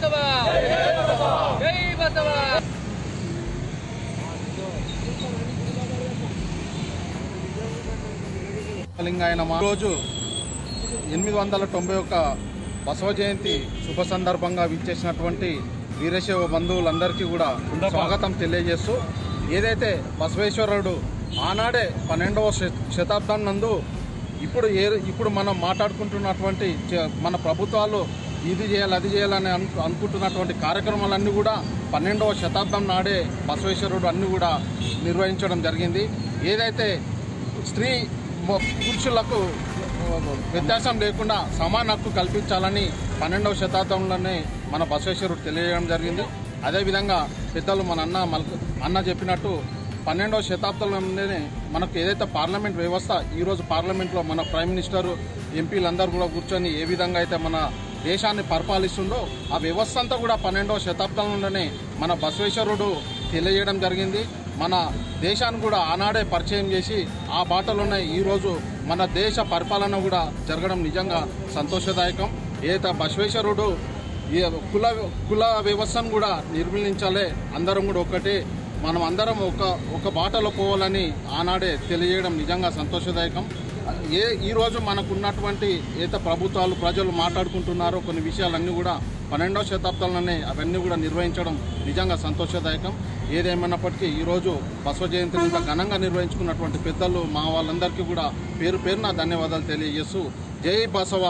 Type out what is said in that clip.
బసవ జై బసవ లింగాయనమా రోజు 891 బసవ జయంతి శుభ సందర్భంగా విచ్చేసినటువంటి వీరశైవ బంధువులందరికీ కూడా స్వాగతం తెలియజేస్తూ ఏదైతే బసవేశ్వరుడు ఆనాడే 12వ శతాబ్దం నందు ఇప్పుడు మనం మాట్లాడుకుంటున్నటువంటి మన ప్రభుత్వాలు ఇది చేయాలి అది చేయాలని అనుకుంటున్నటువంటి కార్యక్రమాలన్నీ కూడా 12వ శతాబ్దం నాడే బసవేశ్వరుడు అన్ని కూడా నిర్వహించడం జరిగింది. ఏదైతే స్త్రీ పురుషులకు వ్యత్యాసం లేకుండా సమాన హక్కు కల్పించాలని 12వ శతాబ్దంలోనే మన బసవేశ్వరుడు తెలియజేయడం జరిగింది. అదేవిధంగా పెద్దలు మన అన్న చెప్పినట్టు 12వ శతాబ్దంలోనే మనకు ఏదైతే పార్లమెంట్ వ్యవస్థ ఈరోజు పార్లమెంట్లో మన ప్రైమ్ మినిస్టర్ ఎంపీలందరూ కూడా కూర్చొని ఏ విధంగా అయితే మన దేశాన్ని పరిపాలిస్తుందో ఆ వ్యవస్థ అంతా కూడా 12వ శతాబ్దంలోనే మన బసవేశ్వరుడు తెలియజేయడం జరిగింది. మన దేశాన్ని కూడా ఆనాడే పరిచయం చేసి ఆ బాటలోనే ఈరోజు మన దేశ పరిపాలన కూడా జరగడం నిజంగా సంతోషదాయకం. ఏదైతే బసవేశ్వరుడు కుల వ్యవస్థను కూడా నిర్మూలించాలి, అందరం కూడా ఒకటే, మనం అందరం ఒక బాటలో పోవాలని ఆనాడే తెలియజేయడం నిజంగా సంతోషదాయకం. ఈరోజు మనకున్నటువంటి ఏదైతే ప్రభుత్వాలు ప్రజలు మాట్లాడుకుంటున్నారో కొన్ని విషయాలన్నీ కూడా 12వ శతాబ్దంలోనే అవన్నీ కూడా నిర్వహించడం నిజంగా సంతోషదాయకం. ఏదేమైనప్పటికీ ఈరోజు బసవ జయంతిని ఇంత ఘనంగా నిర్వహించుకున్నటువంటి పెద్దలు మా వాళ్ళందరికీ కూడా పేరు పేరున ధన్యవాదాలు తెలియజేస్తూ జై బసవ.